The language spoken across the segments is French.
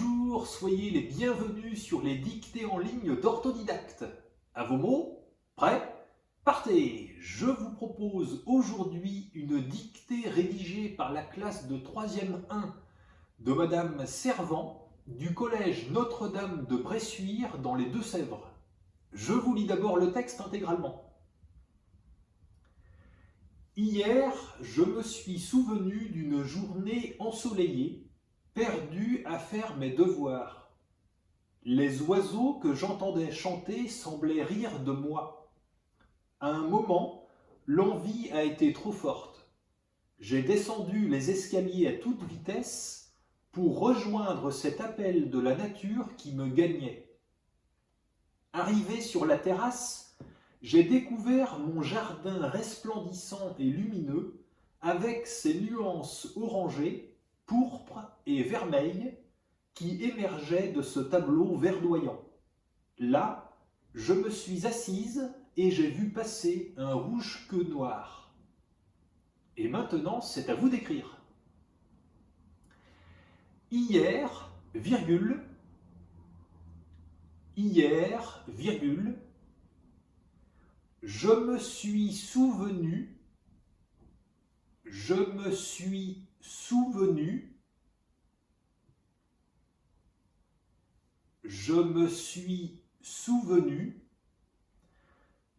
Bonjour, soyez les bienvenus sur les dictées en ligne d'Orthodidacte. À vos mots, prêts? Partez! Je vous propose aujourd'hui une dictée rédigée par la classe de 3e 1 de Madame Servant du collège Notre-Dame de Bressuire dans les Deux-Sèvres. Je vous lis d'abord le texte intégralement. Hier, je me suis souvenu d'une journée ensoleillée, perdue à faire mes devoirs. Les oiseaux que j'entendais chanter semblaient rire de moi. À un moment, l'envie a été trop forte. J'ai descendu les escaliers à toute vitesse pour rejoindre cet appel de la nature qui me gagnait. Arrivé sur la terrasse, j'ai découvert mon jardin resplendissant et lumineux avec ses nuances orangées, pourpres et vermeilles qui émergeaient de ce tableau verdoyant. Là, je me suis assise et j'ai vu passer un rouge queue noir. Et maintenant, c'est à vous d'écrire. Hier, virgule, je me suis souvenu,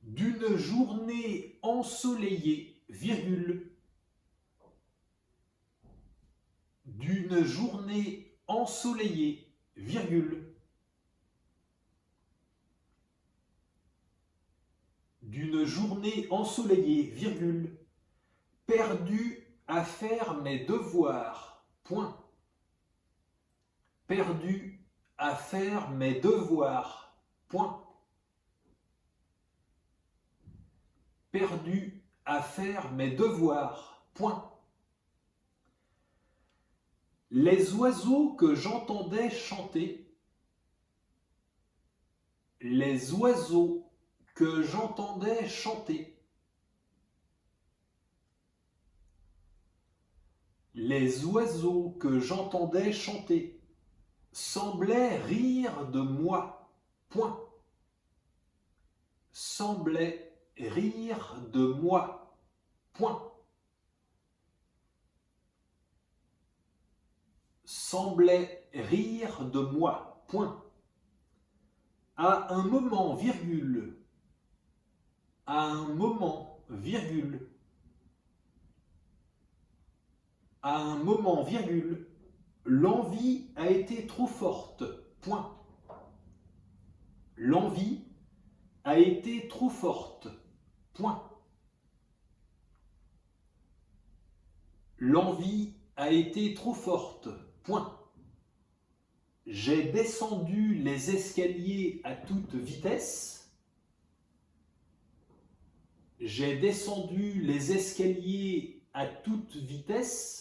d'une journée ensoleillée, virgule, d'une journée ensoleillée, virgule, d'une journée ensoleillée, virgule, perdu à faire mes devoirs, point. Perdu à faire mes devoirs, point. Perdu à faire mes devoirs, point. Les oiseaux que j'entendais chanter, les oiseaux que j'entendais chanter, les oiseaux que j'entendais chanter semblaient rire de moi, point. Semblaient rire de moi, point. Semblait rire de moi, point. À un moment, virgule, à un moment, virgule, à un moment, virgule, l'envie a été trop forte, point. L'envie a été trop forte, point. L'envie a été trop forte, point. J'ai descendu les escaliers à toute vitesse. J'ai descendu les escaliers à toute vitesse.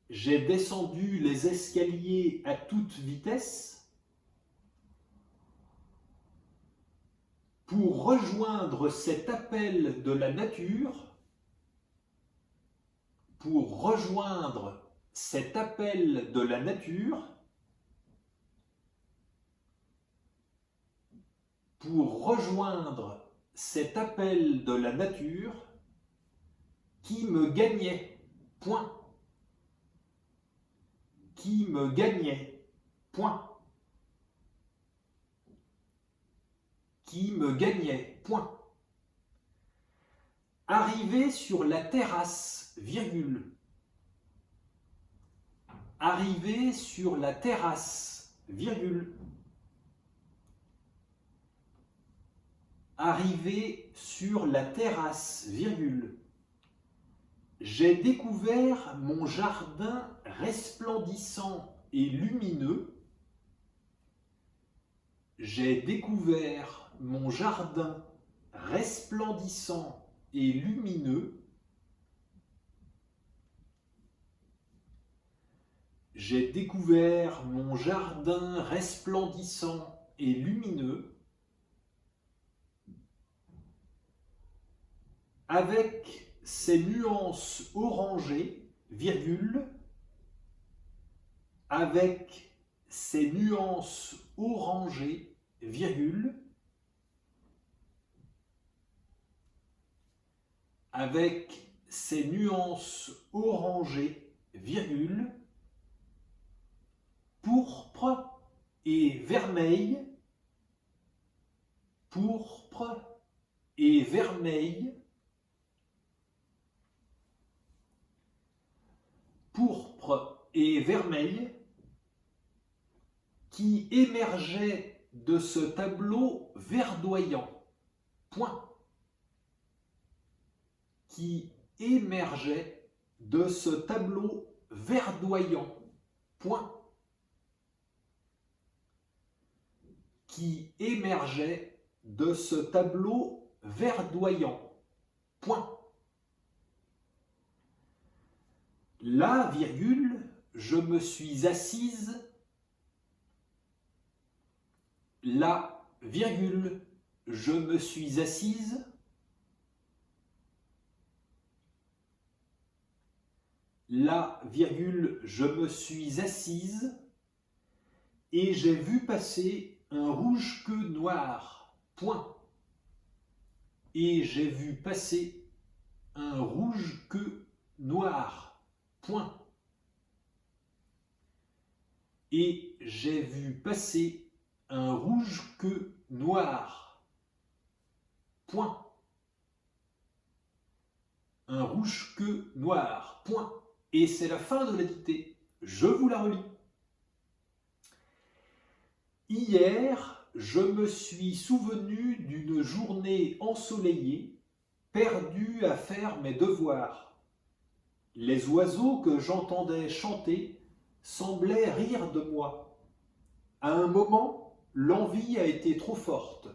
J'ai descendu les escaliers à toute vitesse pour rejoindre cet appel de la nature, pour rejoindre cet appel de la nature, pour rejoindre cet appel de la nature qui me gagnait, point. Qui me gagnait, point. Qui me gagnait, point. Arrivé sur la terrasse, virgule. Arrivé sur la terrasse, virgule. Arrivé sur la terrasse, virgule. J'ai découvert mon jardin resplendissant et lumineux. J'ai découvert mon jardin resplendissant et lumineux. J'ai découvert mon jardin resplendissant et lumineux avec ces nuances orangées, virgule, avec ces nuances orangées, virgule, avec ces nuances orangées, virgule, pourpre et vermeil, pourpre et vermeil, pourpre et vermeil, qui émergeait de ce tableau verdoyant, point, qui émergeait de ce tableau verdoyant, point, qui émergeait de ce tableau verdoyant, point. Là, virgule, je me suis assise. Là, virgule, je me suis assise. Là, virgule, je me suis assise et j'ai vu passer un rouge-queue noir, point. Et j'ai vu passer un rouge-queue noir, point. Et j'ai vu passer un rouge-queue noir, point. Un rouge-queue noir, point. Et c'est la fin de la dictée. Je vous la relis. Hier, je me suis souvenu d'une journée ensoleillée, perdue à faire mes devoirs. Les oiseaux que j'entendais chanter semblaient rire de moi. À un moment, l'envie a été trop forte.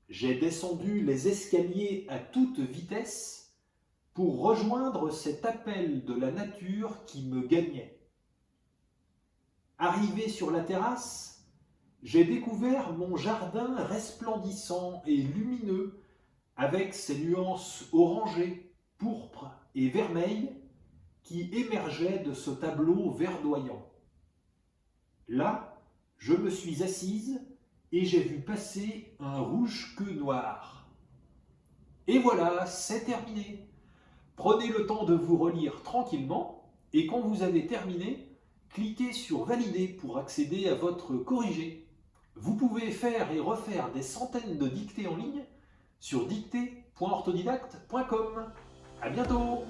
J'ai descendu les escaliers à toute vitesse pour rejoindre cet appel de la nature qui me gagnait. Arrivé sur la terrasse, j'ai découvert mon jardin resplendissant et lumineux avec ses nuances orangées, pourpres et vermeilles qui émergeaient de ce tableau verdoyant. Là, je me suis assise et j'ai vu passer un rouge-queue noir. Et voilà, c'est terminé. Prenez le temps de vous relire tranquillement et quand vous avez terminé, cliquez sur Valider pour accéder à votre corrigé. Vous pouvez faire et refaire des centaines de dictées en ligne sur dictée.orthodidacte.com. À bientôt!